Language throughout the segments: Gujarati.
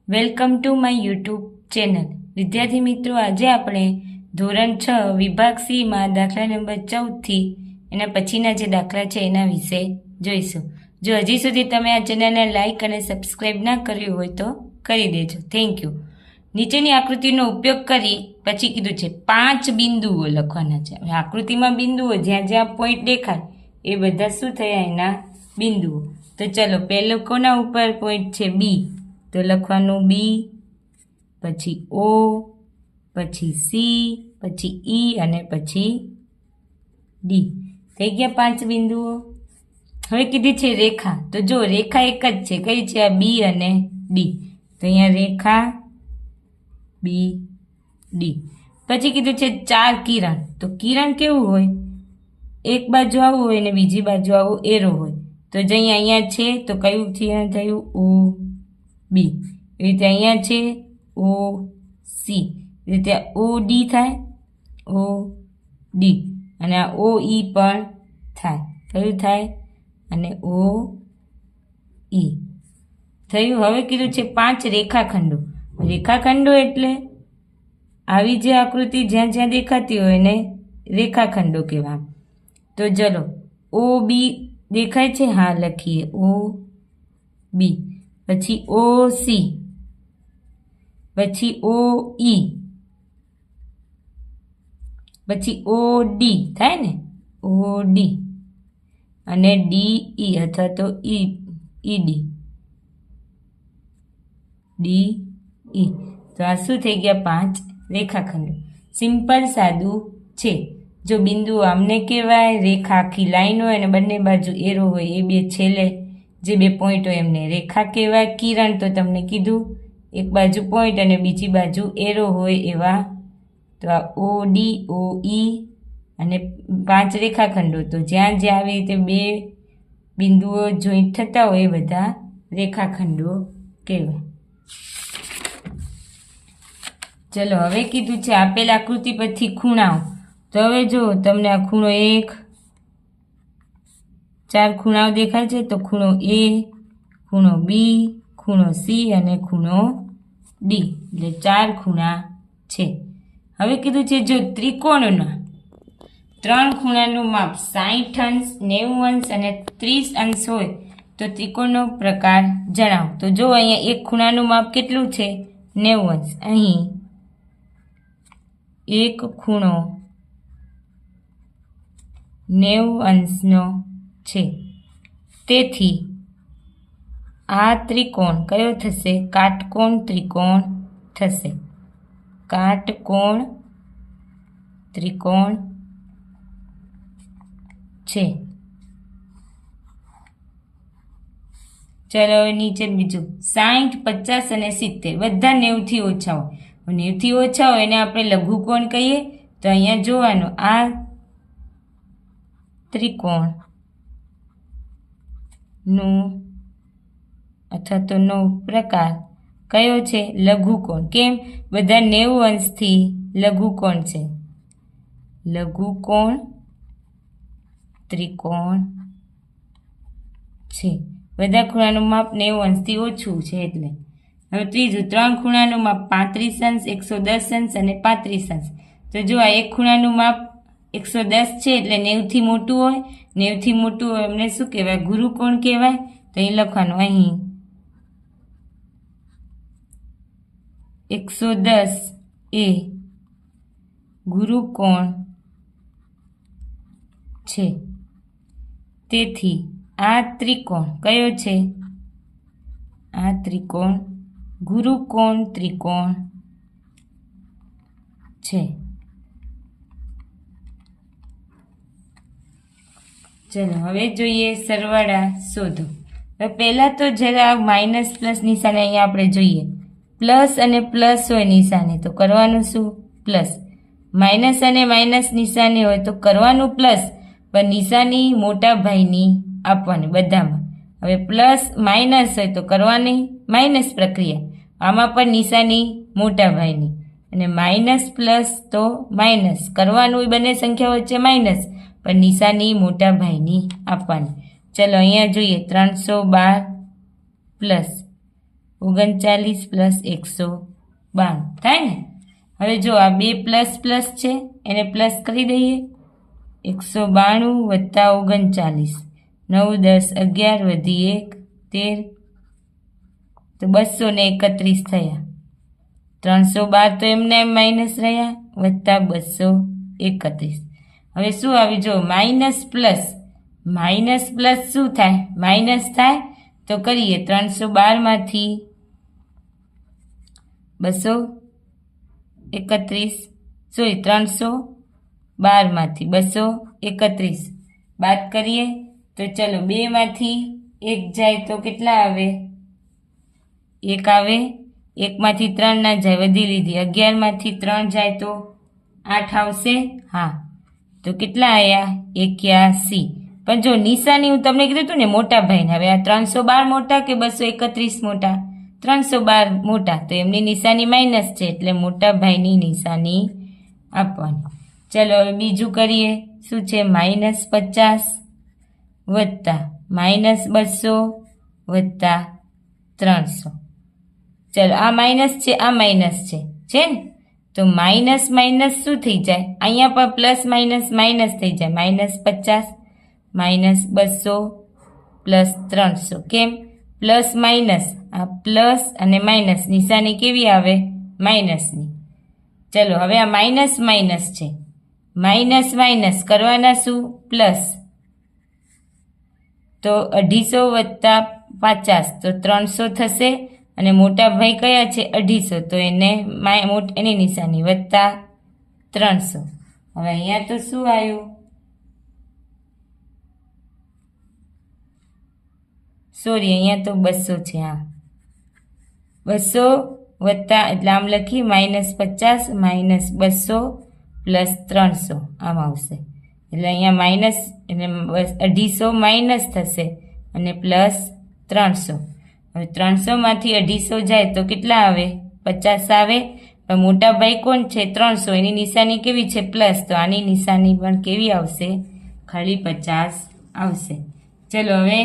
Welcome to my YouTube channel. વિદ્યાર્થી મિત્રો, આજે આપણે ધોરણ 6 વિભાગ સીમાં દાખલા નંબર 14થી એના પછીના જે દાખલા છે એના વિશે જોઈશું. જો હજી સુધી તમે આ ચેનલને લાઇક અને સબસ્ક્રાઈબ ના કર્યું હોય તો કરી દેજો. Thank you. નીચેની આકૃતિનો ઉપયોગ કરી પછી કીધું છે 5 બિંદુઓ લખવાના છે. હવે આકૃતિમાં બિંદુઓ જ્યાં જ્યાં પોઈન્ટ દેખાય એ બધા શું થયા? એના બિંદુઓ. તો ચલો, પહેલો કોના ઉપર પોઈન્ટ છે? બી. તો લખવાનું બી, પછી ઓ, પછી સી, પછી ઈ અને પછી ડી. થઈ ગયા 5 બિંદુઓ. હવે કીધી છે રેખા. તો જો રેખા એક જ છે. કઈ છે? આ બી અને ડી. તો અહીંયા રેખા બી ડી. પછી કીધું છે 4 કિરણ. તો કિરણ કેવું હોય? એક બાજુ આવું હોય ને બીજી બાજુ આવું એરો હોય. તો જે અહીંયા છે તો કયું કિરણ થયું? ઓ બી. એ રીતે અહીંયા છે ઓ સી. એ રીતે ઓ ડી થાય, ઓ ડી. અને આ ઓ ઈ પણ થાય. કયું થાય? અને ઓ ઈ થયું. હવે કીધું છે 5 રેખાખંડો. રેખાખંડો એટલે આવી જે આકૃતિ જ્યાં જ્યાં દેખાતી હોય ને રેખાખંડો કહેવાય. તો ચલો, ઓ બી દેખાય છે? હા, લખીએ ઓ બી. પછી ઓ સી, પછી ઓ ઈ, પછી ઓ ડી થાય ને, ઓ ડી. અને ડી ઈ અથવા તો ઈ ડી, ડી ઈ. તો આ શું થઈ ગયા? 5 રેખાખંડો. સિમ્પલ સાદું છે. જો બિંદુ આમને કહેવાય, રેખા આખી લાઈન હોય અને બંને બાજુ એરો હોય, એ બે છેલ્લે જે 2 પોઈન્ટ હોય એમને રેખા કહેવાય. કિરણ તો તમને કીધું એક બાજુ પોઈન્ટ અને બીજી બાજુ એરો હોય એવા. તો આ ઓ ડી, ઓ ઈ અને 5 રેખાખંડો. તો જ્યાં જ્યાં આવી રીતે 2 બિંદુઓ જોઈન્ટ થતા હોય એ બધા રેખાખંડો કહેવાય. ચલો, હવે કીધું છે આપેલ આકૃતિ પરથી ખૂણાઓ. તો હવે જો તમને આ ખૂણો 1, 4 ખૂણાઓ દેખાય છે. તો ખૂણો એ, ખૂણો બી, ખૂણો સી અને ખૂણો ડી. એટલે 4 ખૂણા છે. હવે કીધું છે જો ત્રિકોણના 3 ખૂણાનું માપ 60 અંશ, 90 અંશ અને 30 અંશ હોય તો ત્રિકોણનો પ્રકાર જણાવો. તો જો અહીંયા એક ખૂણાનું માપ કેટલું છે? 90 અંશ. અહીં એક ખૂણો 90 અંશનો છે. તેથી આ ત્રિકોણ કયો થશે? કાટકોણ ત્રિકોણ થશે. કાટકોણ ત્રિકોણ છે. ચલો, હવે નીચે બીજું 60, 50 અને 70 બધા 90 થી ઓછા હોય. 90 થી ઓછા હોય એને આપણે લઘુકોણ કહીએ. તો અહીંયા જોવાનું આ ત્રિકોણનું અથવા તો નો પ્રકાર કયો છે? લઘુકોણ. કેમ? બધા 90 અંશથી લઘુકોણ છે. લઘુકોણ ત્રિકોણ છે. બધા ખૂણાનું માપ 90 અંશથી ઓછું છે એટલે. હવે ત્રીજું 3 ખૂણાનું માપ 35 અંશ, 110 અંશ અને 35 અંશ. તો જો આ એક ખૂણાનું માપ 110 છે એટલે 90 થી મોટું હોય. 90 થી મોટું હોય એમને શું કહેવાય? ગુરુકોણ કહેવાય. તો અહીં લખવાનું, અહીં 110 એ ગુરુકોણ છે. તેથી આ ત્રિકોણ કયો છે? આ ત્રિકોણ ગુરુકોણ ત્રિકોણ છે. ચલો, હવે જોઈએ સરવાળા શોધો. હવે પહેલાં તો જરા માઇનસ પ્લસ નિશાને અહીંયા આપણે જોઈએ. પ્લસ અને પ્લસ હોય નિશાને તો કરવાનું શું? પ્લસ. માઇનસ અને માઇનસ નિશાની હોય તો કરવાનું પ્લસ, પણ નિશાની મોટા ભાઈની આપવાની બધામાં. હવે પ્લસ માઇનસ હોય તો કરવાની માઇનસ પ્રક્રિયા. આમાં પણ નિશાની મોટા ભાઈની. અને માઇનસ પ્લસ તો માઇનસ કરવાનું બંને સંખ્યા વચ્ચે માઇનસ, પણ નિશાની મોટા ભાઈની આપવાની. ચલો, અહીંયા જોઈએ 312 પ્લસ 39 પ્લસ 192 થાય ને. હવે જો આ બે પ્લસ પ્લસ છે એને પ્લસ કરી દઈએ. 192 વત્તા 39, 9 10 11 વધી 1 13, તો 231 થયા. 312 તો એમને એમ માઇનસ રહ્યા વત્તા 231. હવે શું આવી જો માઇનસ પ્લસ શું થાય? માઇનસ થાય તો કરીએ 312માંથી 312માંથી 231 બાદ કરીએ તો ચલો 2માંથી 1 જાય તો કેટલા આવે? 1 આવે. 1માંથી 3 ના જાય, વધી લીધી. 11માંથી 3 જાય તો 8 આવશે. હા, તો કેટલા આવ્યા? 81. પણ જો નિશાની હું તમને કીધું હતું ને મોટા ભાઈને, હવે આ 312 મોટા કે 231 મોટા? 312 મોટા, તો એમની નિશાની માઇનસ છે એટલે મોટા ભાઈની નિશાની આપવાની. ચલો હવે બીજું કરીએ. શું છે? -50 વત્તા -200 વત્તા 300. ચલો આ માઇનસ છે, આ માઇનસ છે ને? તો માઇનસ માઇનસ શું થઈ જાય? અહીંયા પણ પ્લસ માઇનસ થઈ જાય. -50 -200 પ્લસ 300. કેમ? પ્લસ માઇનસ, આ પ્લસ અને માઇનસ નિશાની કેવી આવે? માઇનસની. ચલો હવે આ માઇનસ છે. માઇનસ કરવાના શું? પ્લસ. તો 250 વત્તા 50 તો 300 થશે. અને મોટા ભાઈ કયા છે? 250, તો એની નિશાની વત્તા 300. હવે અહીંયા તો શું આવ્યું? સોરી, અહીંયા તો 200 છે. હા, 200 વત્તા એટલે આમ લખી -50 -200 પ્લસ 300 આમ આવશે. એટલે અહીંયા માઇનસ એટલે 250 માઇનસ થશે અને પ્લસ 300. હવે 300માંથી 250 જાય તો કેટલા આવે? 50 આવે. પણ મોટા ભાઈ કોણ છે? 300, એની નિશાની કેવી છે? પ્લસ. તો આની નિશાની પણ કેવી આવશે? ખાલી 50 આવશે. ચલો હવે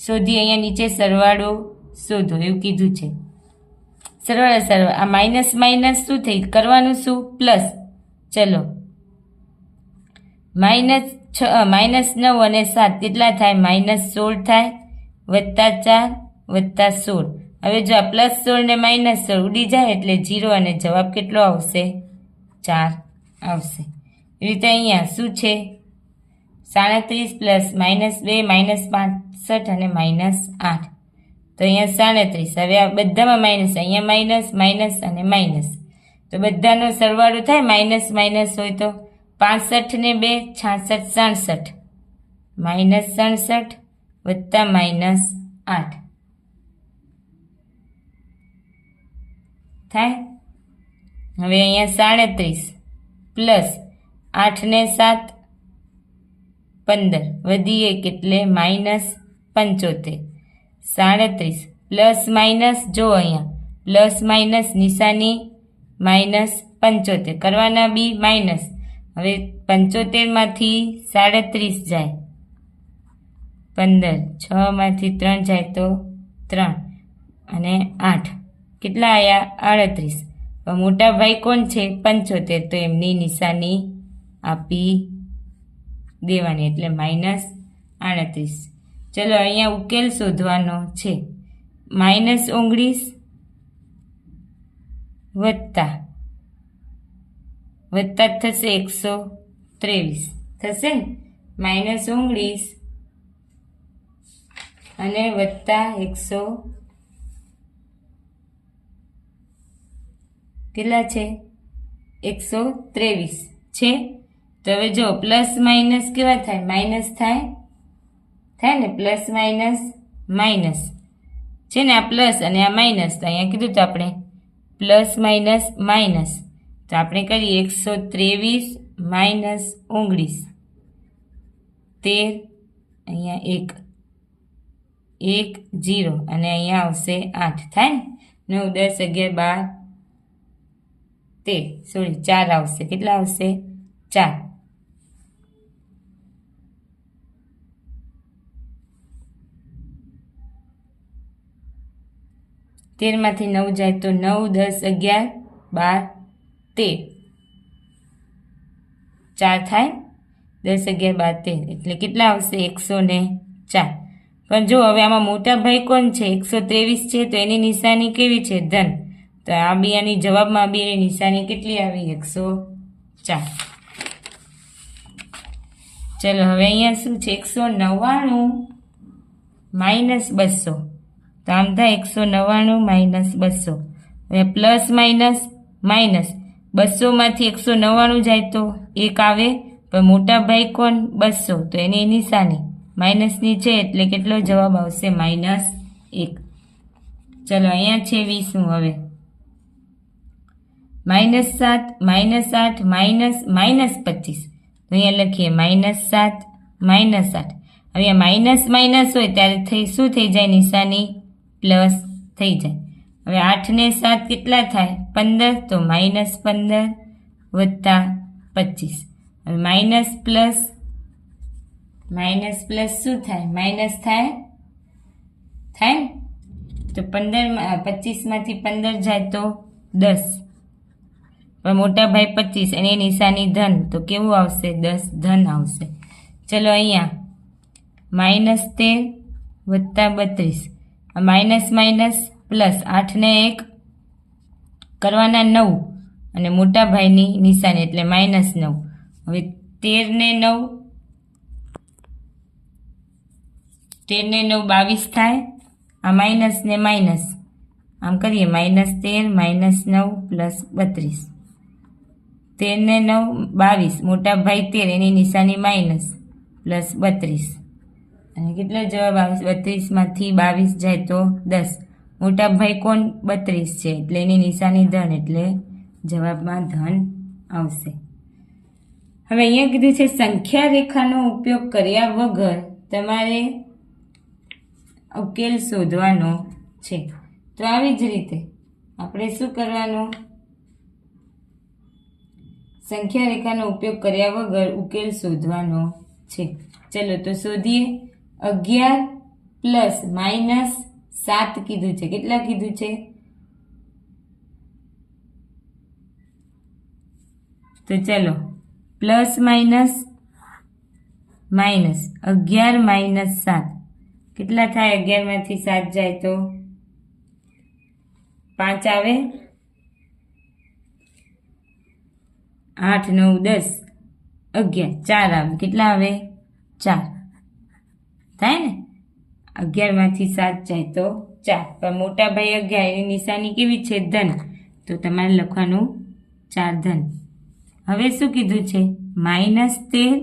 શોધી. અહીંયા નીચે સરવાળો શોધો એવું કીધું છે. સરવાળો આ માઇનસ શું થઈ? કરવાનું શું? પ્લસ. ચલો -9 અને 7 કેટલા થાય? -16 થાય વત્તા 4 વત્તા 16. હવે જો આ +16 ને -16 ઉડી જાય એટલે 0 અને જવાબ કેટલો આવશે? 4 આવશે. એ રીતે અહીંયા શું છે? 37 પ્લસ -2 -65 અને -8. તો અહીંયા 37. હવે આ બધામાં માઇનસ, અહીંયા માઇનસ અને માઇનસ, તો બધાનો સરવાળો થાય. માઇનસ હોય તો 65 ને 2 66 -67 વત્તા -8 થાય. હવે અહીંયા 37 પ્લસ 8 ને 7 15 વધી 1 એટલે -75. 37 પ્લસ માઇનસ, જો અહીંયા પ્લસ માઇનસ નિશાની -75 કરવાના બી માઇનસ. હવે 75માંથી 37 જાય, 15, 6માંથી 3 જાય તો 3 અને 8 કેટલા આવ્યા? 38. મોટા ભાઈ કોણ છે? 75, તો એમની નિશાની આપી દેવાની એટલે -38. ચલો અહીંયા ઉકેલ શોધવાનો છે. -19 વત્તા થશે 123 થશે ને? -19 અને વત્તા 100 કેટલા છે? 123 છે. તો હવે જો પ્લસ માઇનસ કેવા થાય? માઇનસ થાય ને? પ્લસ માઇનસ છે ને? આ પ્લસ અને આ માઇનસ. તો અહીંયા કીધું તો આપણે પ્લસ માઇનસ. તો આપણે કરીએ 123 -19 13, અહીંયા 1 0 અને અહીંયા આવશે 8 થાય ને? 9 10 11 12 13, 4 આવશે. કેટલા આવશે? 4. 13માંથી 9 જાય તો 9, 10, 11, 12, 13, 4 થાય, 10, 11, 12, 13 એટલે કેટલા આવશે? 104. પણ જો હવે આમાં મોટા ભાઈ કોણ છે? 123 છે, તો એની નિશાની કેવી છે? ધન. તો આ બી આની જવાબમાં બી એની નિશાની કેટલી આવી? 104. ચલો હવે અહીંયા શું છે? 199 માઇનસ 200. તો આમ થાય 199 માઇનસ 200. હવે પ્લસ માઇનસ માઇનસ 200માંથી 199 જાય તો 1 આવે, પણ મોટા ભાઈ કોણ? 200, તો એની નિશાની માઇનસની છે એટલે કેટલો જવાબ આવશે? -1. ચલો અહીંયા છે 20. હવે -7 -8 માઇનસ -25. તો અહીંયા લખીએ -7 -8. હવે માઇનસ માઇનસ હોય ત્યારે શું થઈ જાય? નિશાની પ્લસ થઈ જાય. હવે 8 ને 7 કેટલા થાય? 15. તો -15 વત્તા 25. હવે માઇનસ પ્લસ શું થાય? માઇનસ થાય ને? તો 25માંથી 15 જાય તો 10. પણ મોટા ભાઈ 25 એની નિશાની ધન, તો કેવું આવશે? 10 ધન આવશે. ચલો અહીંયા -13 વત્તા 32. માઇનસ માઇનસ પ્લસ 8 ને 1 કરવાના 9 અને મોટા ભાઈની નિશાની એટલે -9. હવે 13 ને 9 22 થાય. આ માઇનસ ને માઇનસ આમ કરીએ -13 -9 પ્લસ 32. 13 ને 9 22, મોટા ભાઈ 13 એની નિશાની માઇનસ પ્લસ 32. અને કેટલો જવાબ આવે? 32માંથી 22 જાય તો 10. મોટા ભાઈ કોણ? 32 છે એટલે એની નિશાની ધન એટલે જવાબમાં ધન આવશે. હવે અહીંયા કીધું છે સંખ્યા રેખાનો ઉપયોગ કર્યા વગર તમારે ઉકેલ શોધવાનો છે. તો આવી જ રીતે આપણે શું કરવાનું? સંખ્યા રેખાનો ઉપયોગ કર્યા વગર ઉકેલ શોધવાનો છે. ચલો તો શોધીએ. 11 પ્લસ માઇનસ 7 કીધું છે. કેટલા કીધું છે? તો ચલો પ્લસ માઇનસ માઇનસ 11 માઇનસ 7 કેટલા થાય? 11માંથી 7 જાય તો 5 આવે. 8, 9, 10, 11, 4 આવે. કેટલા આવે? 4 થાય ને? 11માંથી 7 જાય તો 4. પણ મોટા ભાઈ 11 એની નિશાની કેવી છે? ધન. તો તમારે લખવાનું 4 ધન. હવે શું કીધું છે? -13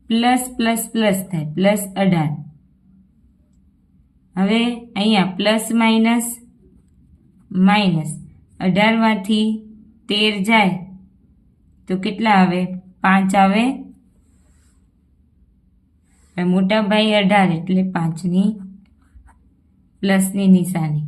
પ્લસ પ્લસ પ્લસ થાય +18. હવે અહીંયા પ્લસ માઇનસ માઇનસ 18માંથી 13 જાય તો કેટલા આવે? 5 આવે. મોટા ભાઈ 18 એટલે 5ની પ્લસની નિશાની.